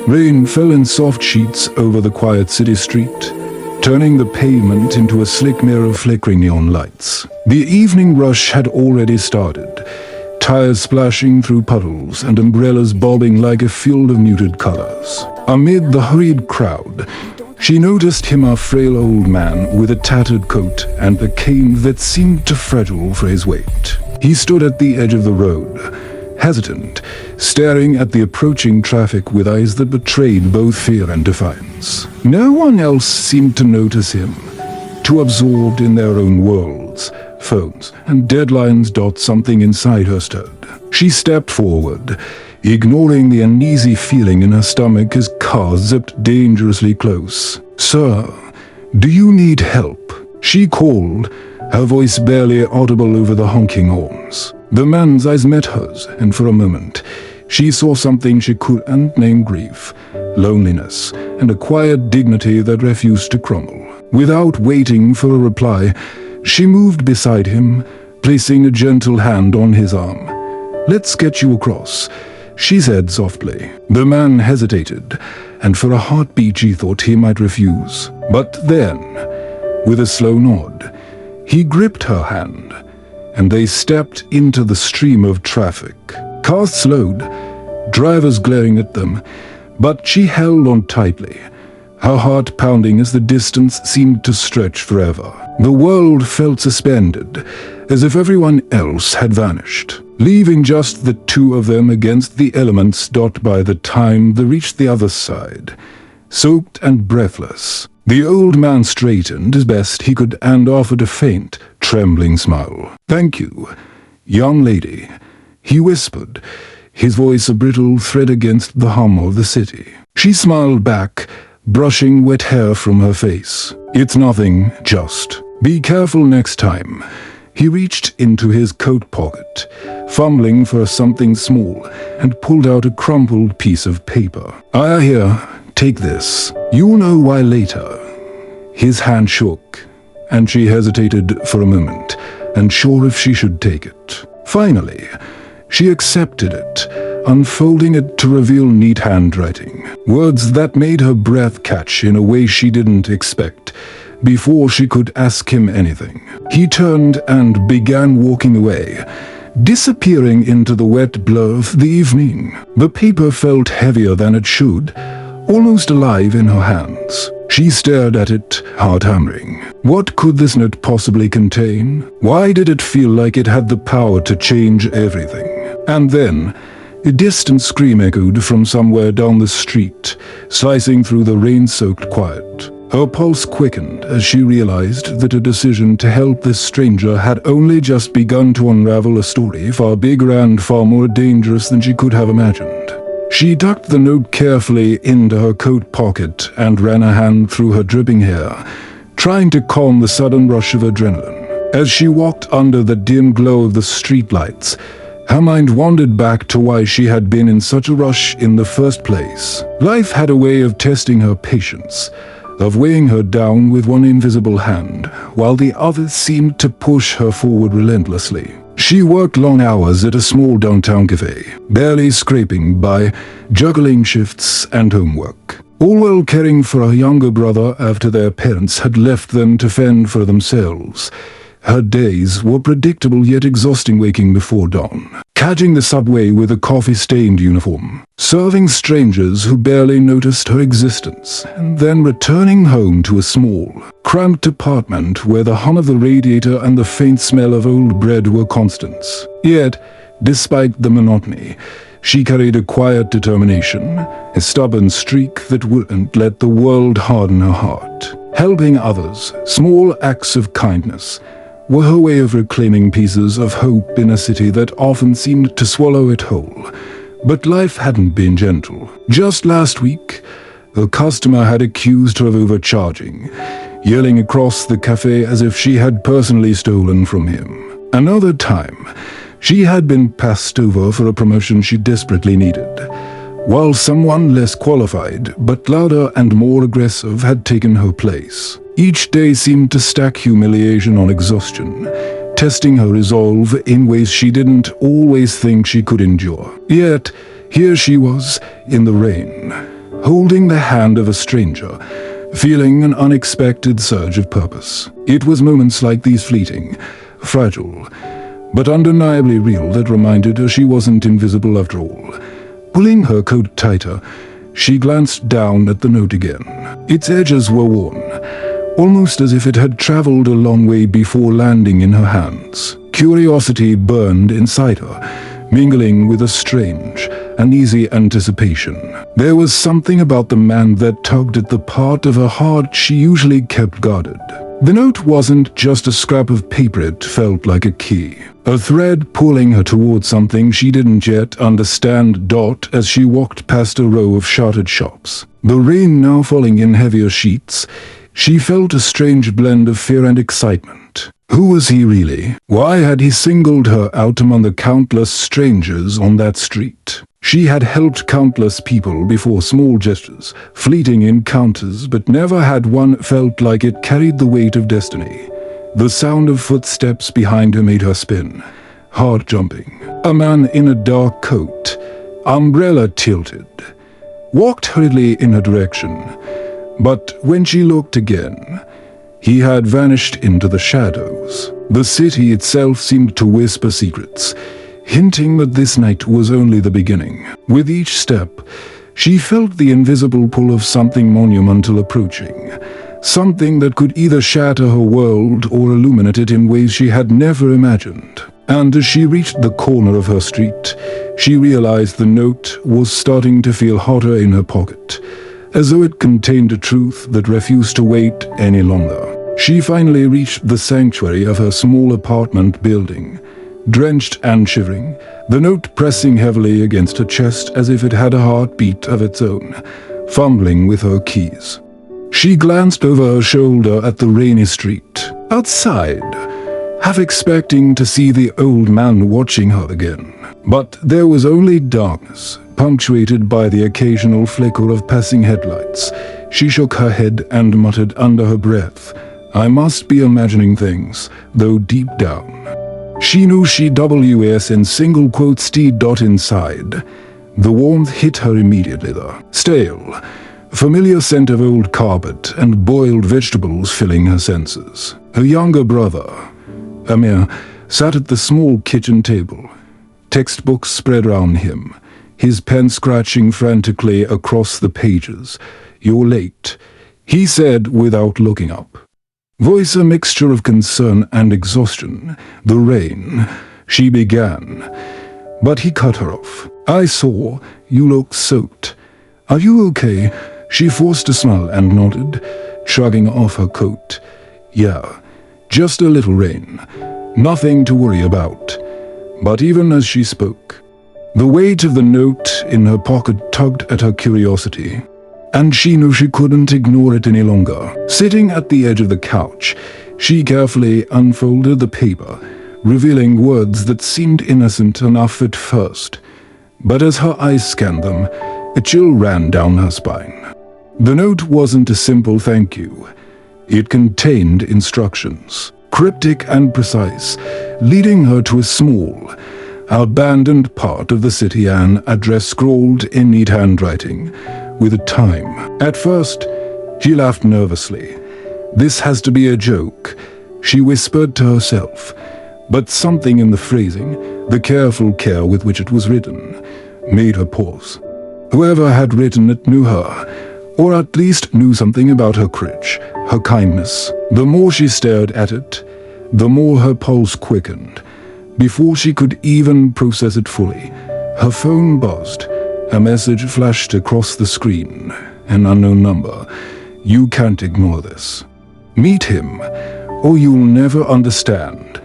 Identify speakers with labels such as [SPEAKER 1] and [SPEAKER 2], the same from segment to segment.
[SPEAKER 1] Rain fell in soft sheets over the quiet city street, turning the pavement into a slick mirror of flickering neon lights. The evening rush had already started, tires splashing through puddles and umbrellas bobbing like a field of muted colors. Amid the hurried crowd, she noticed him, a frail old man with a tattered coat and a cane that seemed too fragile for his weight. He stood at the edge of the road, hesitant, staring at the approaching traffic with eyes that betrayed both fear and defiance. No one else seemed to notice him, too absorbed in their own worlds. Phones and deadlines. Something inside her stirred. She stepped forward, ignoring the uneasy feeling in her stomach as cars zipped dangerously close. "Sir, do you need help?" she called, her voice barely audible over the honking horns. The man's eyes met hers, and for a moment, she saw something she couldn't name: grief, loneliness, and a quiet dignity that refused to crumble. Without waiting for a reply, she moved beside him, placing a gentle hand on his arm. "Let's get you across," she said softly. The man hesitated, and for a heartbeat she thought he might refuse. But then, with a slow nod, he gripped her hand, and they stepped into the stream of traffic. Cars slowed, drivers glaring at them, but she held on tightly, her heart pounding as the distance seemed to stretch forever. The world felt suspended, as if everyone else had vanished, leaving just the two of them against the elements. By the time they reached the other side, soaked and breathless, the old man straightened as best he could and offered a faint, trembling smile. "Thank you, young lady," he whispered, his voice a brittle thread against the hum of the city. She smiled back, brushing wet hair from her face. "It's nothing, just be careful next time." He reached into his coat pocket, fumbling for something small, and pulled out a crumpled piece of paper. Here, take this. You'll know why later." His hand shook, and she hesitated for a moment, unsure if she should take it. Finally, she accepted it, unfolding it to reveal neat handwriting, words that made her breath catch in a way she didn't expect. Before she could ask him anything, he turned and began walking away, disappearing into the wet blur of the evening. The paper felt heavier than it should, almost alive in her hands. She stared at it, heart hammering. What could this note possibly contain? Why did it feel like it had the power to change everything? And then, a distant scream echoed from somewhere down the street, slicing through the rain-soaked quiet. Her pulse quickened as she realized that her decision to help this stranger had only just begun to unravel a story far bigger and far more dangerous than she could have imagined. She tucked the note carefully into her coat pocket and ran a hand through her dripping hair, trying to calm the sudden rush of adrenaline. As she walked under the dim glow of the streetlights, her mind wandered back to why she had been in such a rush in the first place. Life had a way of testing her patience, of weighing her down with one invisible hand, while the other seemed to push her forward relentlessly. She worked long hours at a small downtown cafe, barely scraping by, juggling shifts and homework, all while caring for her younger brother after their parents had left them to fend for themselves. Her days were predictable yet exhausting, waking before dawn, catching the subway with a coffee-stained uniform, serving strangers who barely noticed her existence, and then returning home to a small, cramped apartment where the hum of the radiator and the faint smell of old bread were constants. Yet, despite the monotony, she carried a quiet determination, a stubborn streak that wouldn't let the world harden her heart. Helping others, small acts of kindness, were her way of reclaiming pieces of hope in a city that often seemed to swallow it whole. But life hadn't been gentle. Just last week, a customer had accused her of overcharging, yelling across the cafe as if she had personally stolen from him. Another time, she had been passed over for a promotion she desperately needed, while someone less qualified, but louder and more aggressive, had taken her place. Each day seemed to stack humiliation on exhaustion, testing her resolve in ways she didn't always think she could endure. Yet, here she was, in the rain, holding the hand of a stranger, feeling an unexpected surge of purpose. It was moments like these, fleeting, fragile, but undeniably real, that reminded her she wasn't invisible after all. Pulling her coat tighter, she glanced down at the note again. Its edges were worn, almost as if it had traveled a long way before landing in her hands. Curiosity burned inside her, mingling with a strange, uneasy anticipation. There was something about the man that tugged at the part of her heart she usually kept guarded. The note wasn't just a scrap of paper, it felt like a key. A thread pulling her towards something she didn't yet understand. As she walked past a row of shuttered shops, the rain now falling in heavier sheets, she felt a strange blend of fear and excitement. Who was he really? Why had he singled her out among the countless strangers on that street? She had helped countless people before, small gestures, fleeting encounters, but never had one felt like it carried the weight of destiny. The sound of footsteps behind her made her spin, heart jumping. A man in a dark coat, umbrella tilted, walked hurriedly in her direction, but when she looked again, he had vanished into the shadows. The city itself seemed to whisper secrets, hinting that this night was only the beginning. With each step, she felt the invisible pull of something monumental approaching, something that could either shatter her world or illuminate it in ways she had never imagined. And as she reached the corner of her street, she realized the note was starting to feel hotter in her pocket, as though it contained a truth that refused to wait any longer. She finally reached the sanctuary of her small apartment building, drenched and shivering, the note pressing heavily against her chest as if it had a heartbeat of its own, fumbling with her keys. She glanced over her shoulder at the rainy street outside, half expecting to see the old man watching her again. But there was only darkness, punctuated by the occasional flicker of passing headlights. She shook her head and muttered under her breath, "I must be imagining things," though deep down she knew she was in single quotes T. inside. The warmth hit her immediately, the stale, familiar scent of old carpet and boiled vegetables filling her senses. Her younger brother, Amir, sat at the small kitchen table, textbooks spread around him, his pen scratching frantically across the pages. "You're late," he said without looking up, voice a mixture of concern and exhaustion. "The rain," she began, but he cut her off. "I saw you looked soaked. Are you okay?" She forced a smile and nodded, shrugging off her coat. "Yeah, just a little rain. Nothing to worry about." But even as she spoke, the weight of the note in her pocket tugged at her curiosity, and she knew she couldn't ignore it any longer. Sitting at the edge of the couch, she carefully unfolded the paper, revealing words that seemed innocent enough at first. But as her eyes scanned them, a chill ran down her spine. The note wasn't a simple thank you. It contained instructions, cryptic and precise, leading her to a small, abandoned part of the city, an address scrawled in neat handwriting, with a time. At first, she laughed nervously. "This has to be a joke," she whispered to herself. But something in the phrasing, the careful care with which it was written, made her pause. Whoever had written it knew her, or at least knew something about her courage, her kindness. The more she stared at it, the more her pulse quickened. Before she could even process it fully, her phone buzzed. A message flashed across the screen, an unknown number. "You can't ignore this. Meet him, or you'll never understand."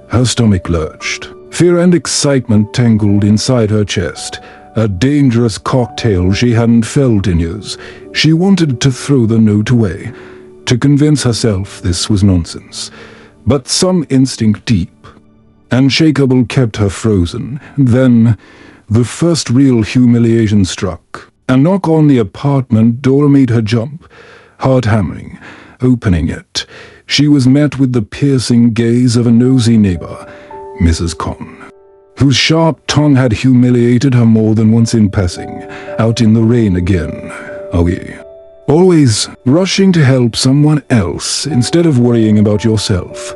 [SPEAKER 1] Her stomach lurched. Fear and excitement tangled inside her chest, a dangerous cocktail she hadn't felt in years. She wanted to throw the note away, to convince herself this was nonsense. But some instinct deep, unshakable, kept her frozen. Then the first real humiliation struck. A knock on the apartment door made her jump, heart hammering. Opening it, she was met with the piercing gaze of a nosy neighbor, Mrs. Conn, whose sharp tongue had humiliated her more than once in passing. Out in the rain again, are we? Always rushing to help someone else instead of worrying about yourself.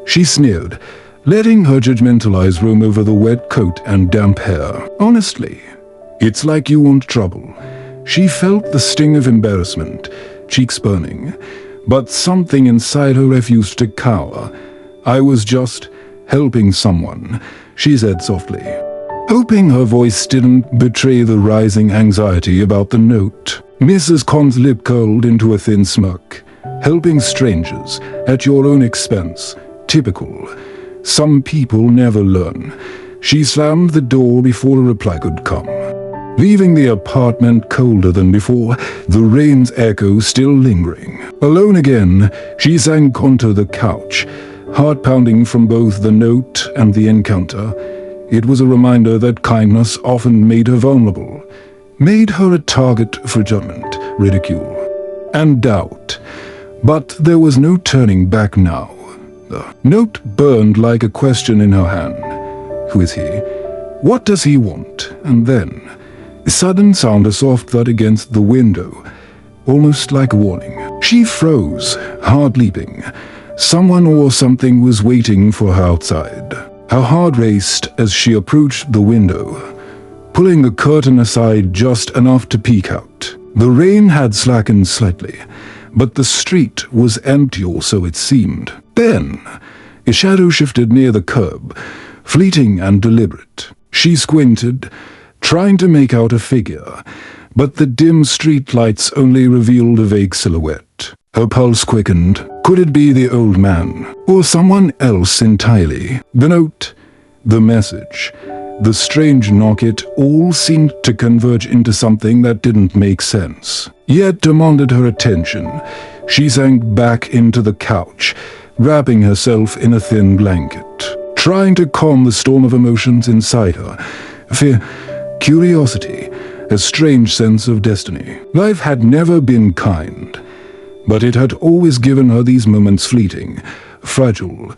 [SPEAKER 1] She sneered, letting her judgmental eyes roam over the wet coat and damp hair. Honestly, it's like you want trouble. She felt the sting of embarrassment, cheeks burning, but something inside her refused to cower. I was just helping someone, she said softly, hoping her voice didn't betray the rising anxiety about the note. Mrs. Con's lip curled into a thin smirk. Helping strangers at your own expense. Typical. Some people never learn. She slammed the door before a reply could come, leaving the apartment colder than before, the rain's echo still lingering. Alone again, she sank onto the couch, heart pounding from both the note and the encounter. It was a reminder that kindness often made her vulnerable, made her a target for judgment, ridicule, and doubt. But there was no turning back now. The note burned like a question in her hand. Who is he? What does he want? And then, a sudden sound, a soft thud against the window, almost like a warning. She froze, heart leaping. Someone or something was waiting for her outside. Her heart raced as she approached the window, pulling the curtain aside just enough to peek out. The rain had slackened slightly, but the street was empty, or so it seemed. Then, a shadow shifted near the curb, fleeting and deliberate. She squinted, trying to make out a figure, but the dim street lights only revealed a vague silhouette. Her pulse quickened. Could it be the old man, or someone else entirely? The note, the message, the strange knock, it all seemed to converge into something that didn't make sense, yet demanded her attention. She sank back into the couch, wrapping herself in a thin blanket, trying to calm the storm of emotions inside her. Fear, curiosity, a strange sense of destiny. Life had never been kind, but it had always given her these moments, fleeting, fragile,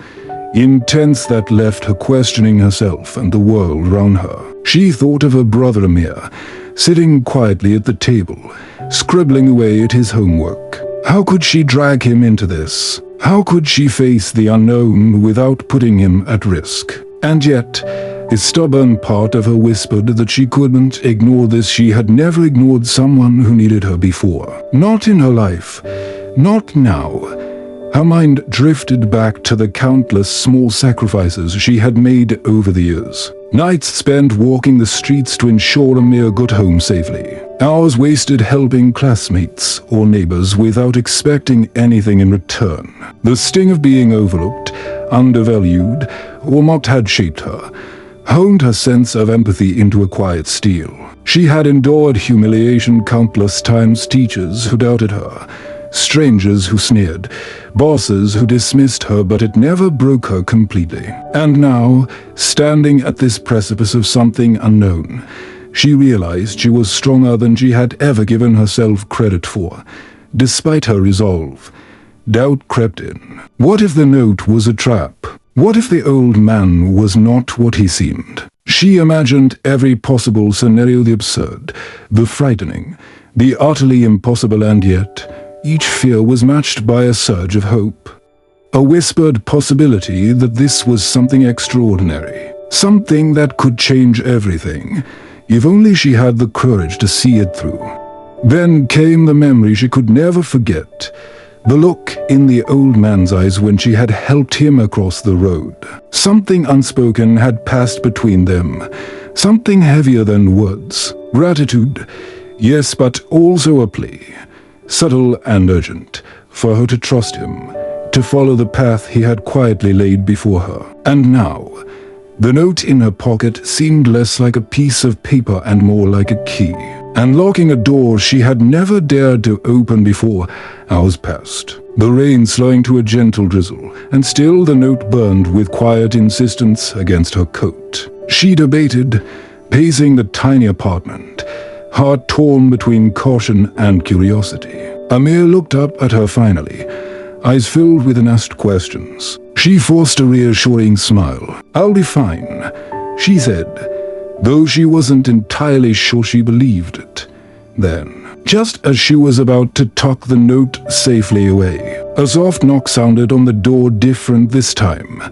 [SPEAKER 1] intense, that left her questioning herself and the world around her. She thought of her brother Amir, sitting quietly at the table, scribbling away at his homework. How could she drag him into this? How could she face the unknown without putting him at risk? And yet, a stubborn part of her whispered that she couldn't ignore this. She had never ignored someone who needed her before. Not in her life. Not now. Her mind drifted back to the countless small sacrifices she had made over the years. Nights spent walking the streets to ensure Amir got home safely. Hours wasted helping classmates or neighbors without expecting anything in return. The sting of being overlooked, undervalued, or mocked had shaped her, honed her sense of empathy into a quiet steel. She had endured humiliation countless times, teachers who doubted her, strangers who sneered, bosses who dismissed her, but it never broke her completely. And now, standing at this precipice of something unknown, she realized she was stronger than she had ever given herself credit for. Despite her resolve, doubt crept in. What if the note was a trap? What if the old man was not what he seemed? She imagined every possible scenario, the absurd, the frightening, the utterly impossible, and yet each fear was matched by a surge of hope. A whispered possibility that this was something extraordinary, something that could change everything, if only she had the courage to see it through. Then came the memory she could never forget, the look in the old man's eyes when she had helped him across the road. Something unspoken had passed between them, something heavier than words. Gratitude, yes, but also a plea, subtle and urgent, for her to trust him, to follow the path he had quietly laid before her. And now, the note in her pocket seemed less like a piece of paper and more like a key, unlocking a door she had never dared to open before. Hours passed, the rain slowing to a gentle drizzle, and still the note burned with quiet insistence against her coat. She debated, pacing the tiny apartment, heart torn between caution and curiosity. Amir looked up at her finally, eyes filled with unasked questions. She forced a reassuring smile. "I'll be fine," she said, though she wasn't entirely sure she believed it. Then, Just as she was about to tuck the note safely away, a soft knock sounded on the door, different this time.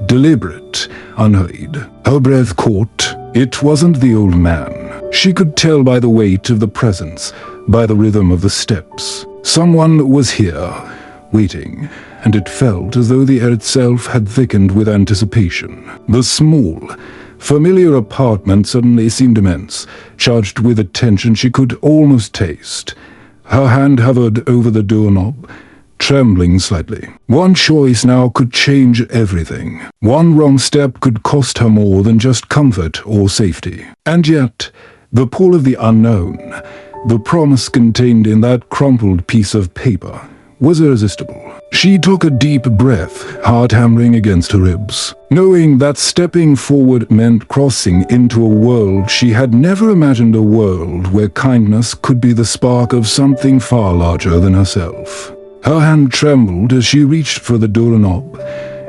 [SPEAKER 1] Deliberate, unhurried. Her breath caught. It wasn't the old man. She could tell by the weight of the presence, by the rhythm of the steps. Someone was here, waiting, and it felt as though the air itself had thickened with anticipation. The small, familiar apartment suddenly seemed immense, charged with a tension she could almost taste. Her hand hovered over the doorknob, trembling slightly. One choice now could change everything. One wrong step could cost her more than just comfort or safety. And yet, the pull of the unknown, the promise contained in that crumpled piece of paper, was irresistible. She took a deep breath, heart hammering against her ribs, knowing that stepping forward meant crossing into a world she had never imagined, a world where kindness could be the spark of something far larger than herself. Her hand trembled as she reached for the doorknob,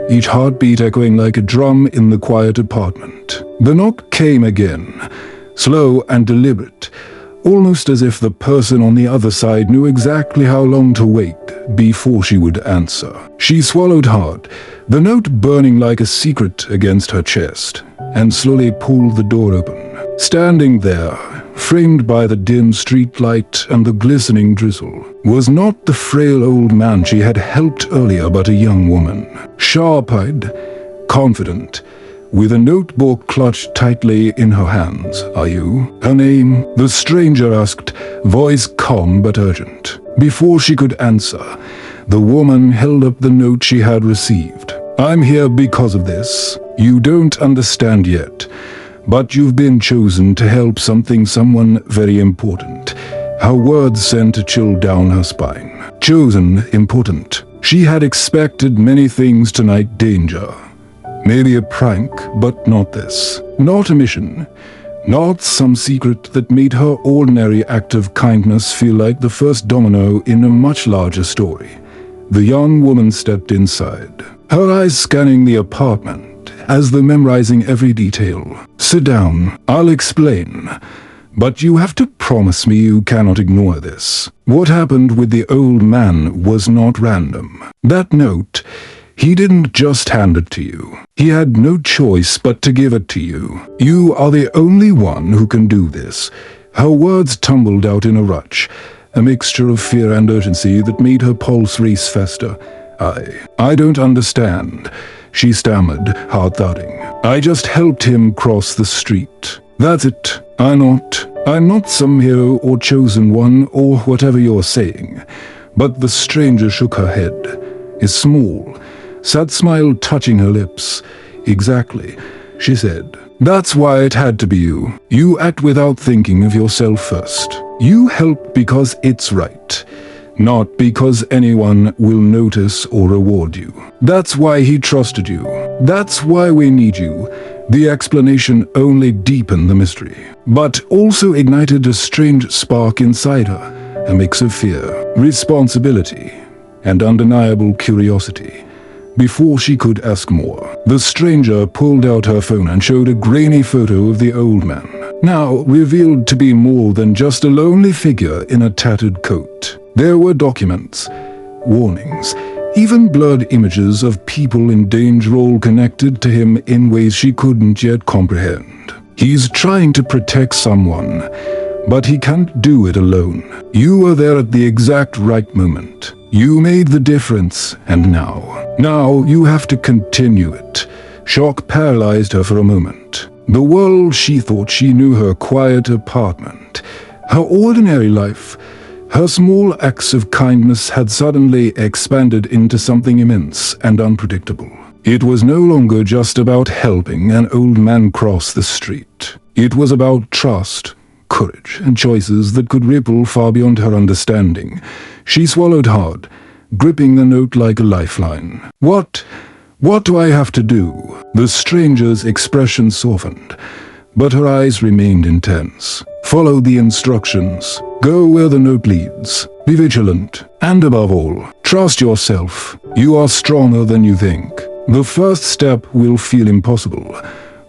[SPEAKER 1] each heartbeat echoing like a drum in the quiet apartment. The knock came again, slow and deliberate, almost as if the person on the other side knew exactly how long to wait before she would answer. She swallowed hard, the note burning like a secret against her chest, and slowly pulled the door open. Standing there, framed by the dim street light and the glistening drizzle, was not the frail old man she had helped earlier, but a young woman, sharp-eyed, confident, with a notebook clutched tightly in her hands. "Are you?" "Her name?" the stranger asked, voice calm but urgent. Before she could answer, the woman held up the note she had received. "I'm here because of this. You don't understand yet, but you've been chosen to help someone very important." Her words sent a chill down her spine. Chosen, important. She had expected many things tonight. Danger. Maybe a prank, but not this. Not a mission. Not some secret that made her ordinary act of kindness feel like the first domino in a much larger story. The young woman stepped inside, her eyes scanning the apartment, as though memorizing every detail. "Sit down. I'll explain. But you have to promise me you cannot ignore this. What happened with the old man was not random. That note, he didn't just hand it to you. He had no choice but to give it to you. You are the only one who can do this." Her words tumbled out in a rush, a mixture of fear and urgency that made her pulse race faster. I don't understand," she stammered, heart thudding. "I just helped him cross the street. That's it. I'm not some hero or chosen one or whatever you're saying." But the stranger shook her head, a small, sad smile touching her lips. "Exactly," she said. "That's why it had to be you. You act without thinking of yourself first. You help because it's right, not because anyone will notice or reward you. That's why he trusted you. That's why we need you." The explanation only deepened the mystery, but also ignited a strange spark inside her, a mix of fear, responsibility, and undeniable curiosity. Before she could ask more, the stranger pulled out her phone and showed a grainy photo of the old man, now revealed to be more than just a lonely figure in a tattered coat. There were documents, warnings, even blurred images of people in danger, all connected to him in ways she couldn't yet comprehend. He's trying to protect someone, but he can't do it alone. You were there at the exact right moment. You made the difference, and now you have to continue it. Shock paralyzed her for a moment. The world she thought she knew, her quiet apartment, her ordinary life, her small acts of kindness had suddenly expanded into something immense and unpredictable. It was no longer just about helping an old man cross the street. It was about trust, courage, and choices that could ripple far beyond her understanding. She swallowed hard, gripping the note like a lifeline. What do I have to do?" The stranger's expression softened, but her eyes remained intense. "Follow the instructions. Go where the note leads. Be vigilant. And above all, trust yourself. You are stronger than you think. The first step will feel impossible,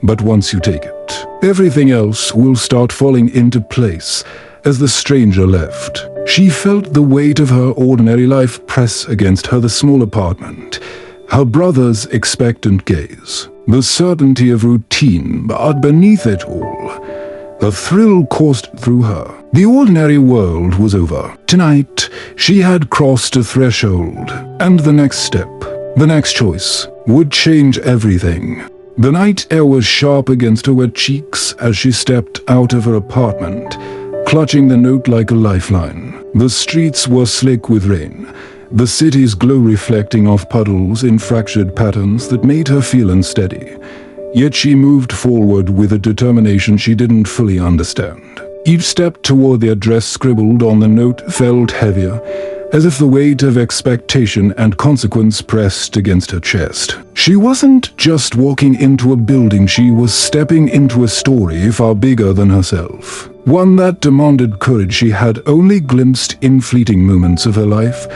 [SPEAKER 1] but once you take it, everything else will start falling into place, as the stranger left. She felt the weight of her ordinary life press against her the small apartment, her brother's expectant gaze, the certainty of routine, but beneath it all, a thrill coursed through her. The ordinary world was over. Tonight, she had crossed a threshold, and the next step, the next choice, would change everything. The night air was sharp against her wet cheeks as she stepped out of her apartment, clutching the note like a lifeline. The streets were slick with rain, the city's glow reflecting off puddles in fractured patterns that made her feel unsteady. Yet she moved forward with a determination she didn't fully understand. Each step toward the address scribbled on the note felt heavier, as if the weight of expectation and consequence pressed against her chest. She wasn't just walking into a building, she was stepping into a story far bigger than herself. One that demanded courage she had only glimpsed in fleeting moments of her life.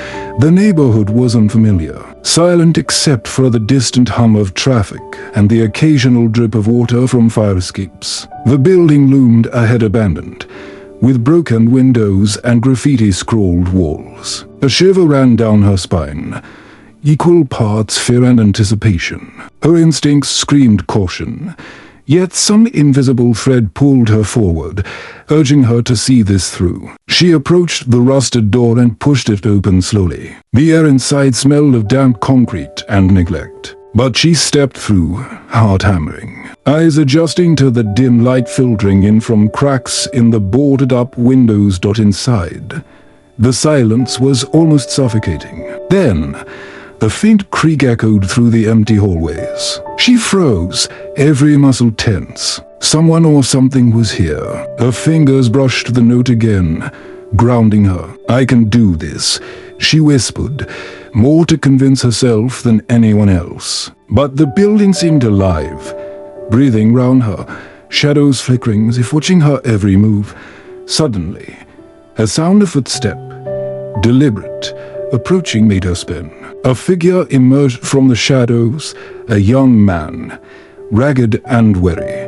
[SPEAKER 1] The neighborhood was unfamiliar, silent except for the distant hum of traffic and the occasional drip of water from fire escapes. The building loomed ahead, abandoned, with broken windows and graffiti-scrawled walls. A shiver ran down her spine, equal parts fear and anticipation. Her instincts screamed caution, yet some invisible thread pulled her forward, urging her to see this through. She approached the rusted door and pushed it open slowly. The air inside smelled of damp concrete and neglect. But she stepped through, heart hammering, eyes adjusting to the dim light filtering in from cracks in the boarded-up windows. Inside, the silence was almost suffocating. Then, a faint creak echoed through the empty hallways. She froze, every muscle tense. Someone or something was here. Her fingers brushed the note again, grounding her. "I can do this," she whispered, more to convince herself than anyone else. But the building seemed alive, breathing round her, shadows flickering as if watching her every move. Suddenly, a sound of footstep, deliberate, approaching, made her spin. A figure emerged from the shadows, a young man, ragged and wary,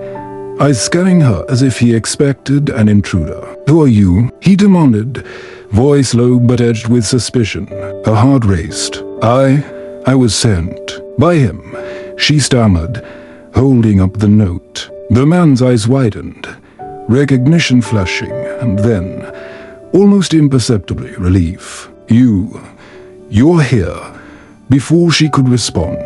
[SPEAKER 1] eyes scanning her as if he expected an intruder. "Who are you?" he demanded, voice low but edged with suspicion. Her heart raced. I was sent by him," she stammered, holding up the note. The man's eyes widened, recognition flashing, and then, almost imperceptibly, relief. You're here." Before she could respond,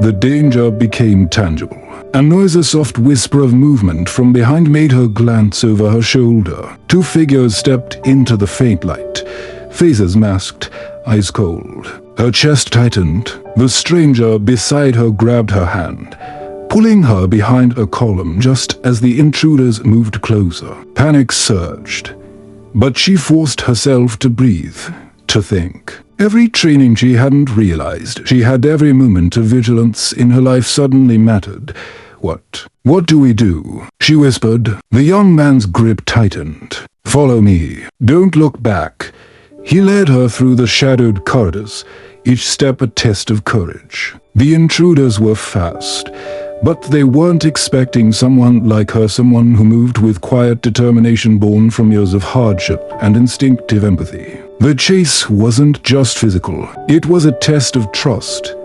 [SPEAKER 1] the danger became tangible. A noise, a soft whisper of movement from behind made her glance over her shoulder. Two figures stepped into the faint light, faces masked, eyes cold. Her chest tightened. The stranger beside her grabbed her hand, pulling her behind a column just as the intruders moved closer. Panic surged, but she forced herself to breathe, to think. Every training she hadn't realized. She had every moment of vigilance in her life suddenly mattered. What do we do?" she whispered. The young man's grip tightened. "Follow me. Don't look back." He led her through the shadowed corridors, each step a test of courage. The intruders were fast, but they weren't expecting someone like her, someone who moved with quiet determination born from years of hardship and instinctive empathy. The chase wasn't just physical. It was a test of trust,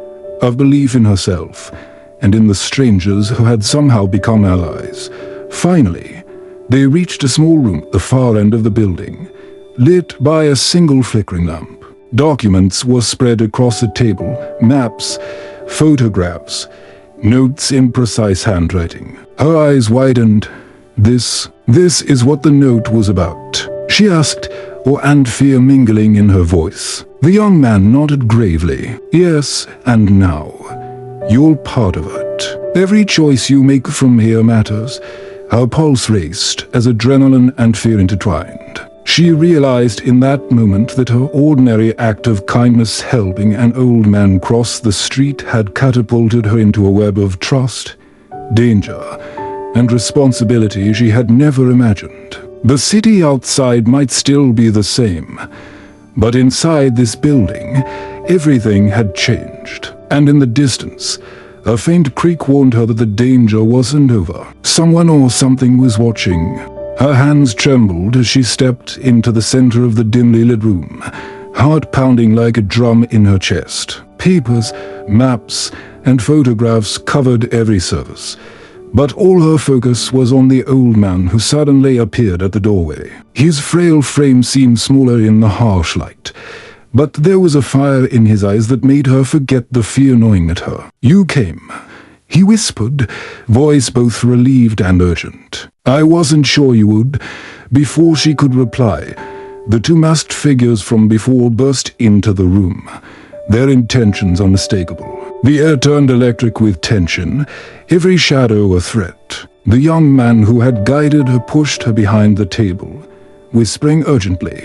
[SPEAKER 1] of belief in herself, and in the strangers who had somehow become allies. Finally, they reached a small room at the far end of the building, lit by a single flickering lamp. Documents were spread across the table, maps, photographs, notes in precise handwriting. Her eyes widened. This is what the note was about?" she asked, and fear mingling in her voice. The young man nodded gravely. "Yes, and now, you're part of it. Every choice you make from here matters." Her pulse raced as adrenaline and fear intertwined. She realized in that moment that her ordinary act of kindness, helping an old man cross the street, had catapulted her into a web of trust, danger, and responsibility she had never imagined. The city outside might still be the same, but inside this building, everything had changed. And in the distance, a faint creak warned her that the danger wasn't over. Someone or something was watching, Her hands trembled as she stepped into the center of the dimly lit room, heart pounding like a drum in her chest. Papers, maps, and photographs covered every surface, but all her focus was on the old man who suddenly appeared at the doorway. His frail frame seemed smaller in the harsh light, but there was a fire in his eyes that made her forget the fear gnawing at her. "You came," he whispered, voice both relieved and urgent. "I wasn't sure you would." Before she could reply, the two masked figures from before burst into the room, their intentions unmistakable. The air turned electric with tension, every shadow a threat. The young man who had guided her pushed her behind the table, whispering urgently,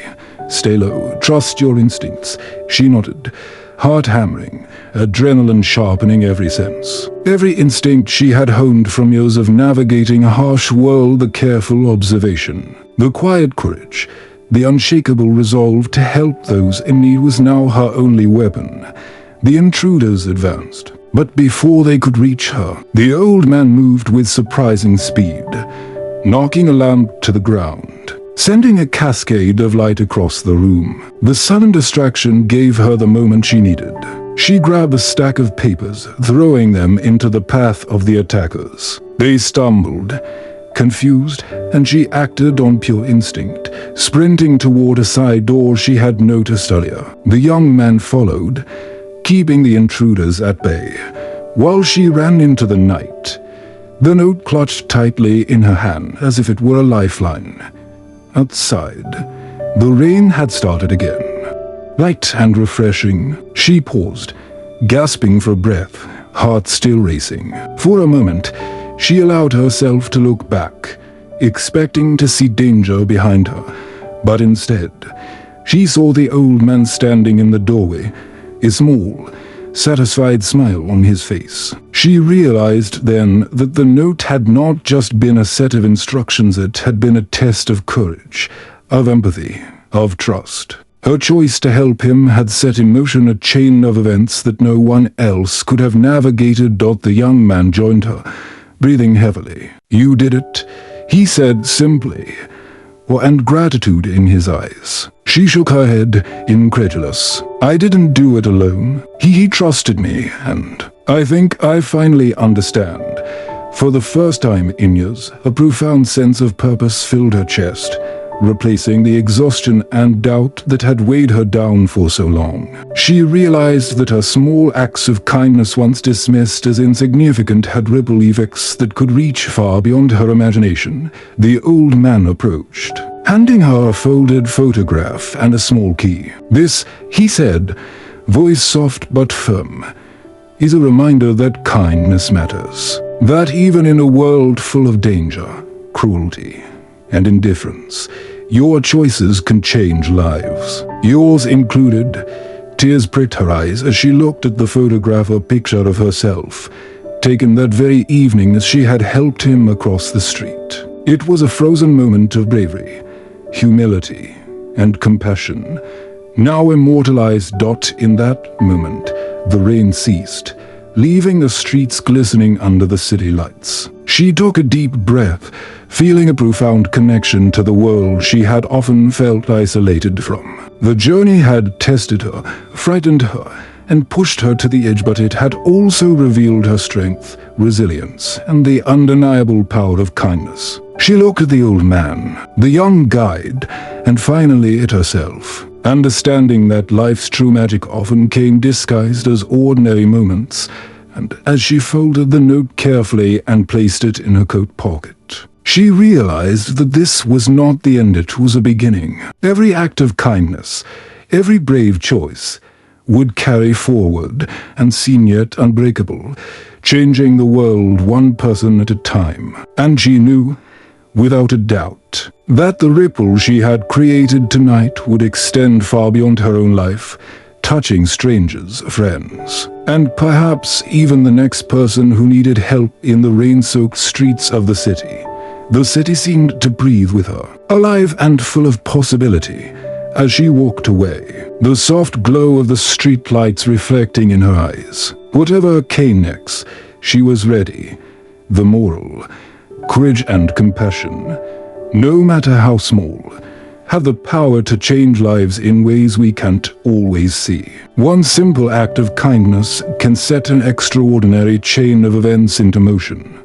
[SPEAKER 1] "Stay low, trust your instincts." She nodded, heart hammering, adrenaline sharpening every sense. Every instinct she had honed from years of navigating a harsh world, the careful observation, the quiet courage, the unshakable resolve to help those in need was now her only weapon. The intruders advanced, but before they could reach her, the old man moved with surprising speed, knocking a lamp to the ground, sending a cascade of light across the room. The sudden distraction gave her the moment she needed. She grabbed a stack of papers, throwing them into the path of the attackers. They stumbled, confused, and she acted on pure instinct, sprinting toward a side door she had noticed earlier. The young man followed, keeping the intruders at bay, while she ran into the night, the note clutched tightly in her hand as if it were a lifeline. Outside, the rain had started again. Light and refreshing, she paused, gasping for breath, heart still racing. For a moment, she allowed herself to look back, expecting to see danger behind her, but instead, she saw the old man standing in the doorway, a small, satisfied smile on his face. She realized then that the note had not just been a set of instructions, it had been a test of courage, of empathy, of trust. Her choice to help him had set in motion a chain of events that no one else could have navigated. The young man joined her, breathing heavily. "You did it," he said simply, and gratitude in his eyes. She shook her head, incredulous. "I didn't do it alone. He trusted me, and I think I finally understand." For the first time in years, a profound sense of purpose filled her chest, replacing the exhaustion and doubt that had weighed her down for so long. She realized that her small acts of kindness, once dismissed as insignificant, had ripple effects that could reach far beyond her imagination. The old man approached, handing her a folded photograph and a small key. "This," he said, voice soft but firm, "is a reminder that kindness matters. That even in a world full of danger, cruelty, and indifference, your choices can change lives." Yours included. Tears pricked her eyes as she looked at the photograph, a picture of herself, taken that very evening as she had helped him across the street. It was a frozen moment of bravery, humility, and compassion, now immortalized. In that moment, the rain ceased, leaving the streets glistening under the city lights. She took a deep breath, feeling a profound connection to the world she had often felt isolated from. The journey had tested her, frightened her, and pushed her to the edge, but it had also revealed her strength, resilience, and the undeniable power of kindness. She looked at the old man, the young guide, and finally at herself, understanding that life's true magic often came disguised as ordinary moments. And as she folded the note carefully and placed it in her coat pocket, she realized that this was not the end, it was a beginning. Every act of kindness, every brave choice, would carry forward, unseen yet unbreakable, changing the world one person at a time. And she knew, without a doubt, that the ripple she had created tonight would extend far beyond her own life, touching strangers, friends, and perhaps even the next person who needed help in the rain-soaked streets of the city. The city seemed to breathe with her, alive and full of possibility. As she walked away, the soft glow of the street lights reflecting in her eyes. Whatever came next, she was ready. The moral, courage and compassion, no matter how small, have the power to change lives in ways we can't always see. One simple act of kindness can set an extraordinary chain of events into motion.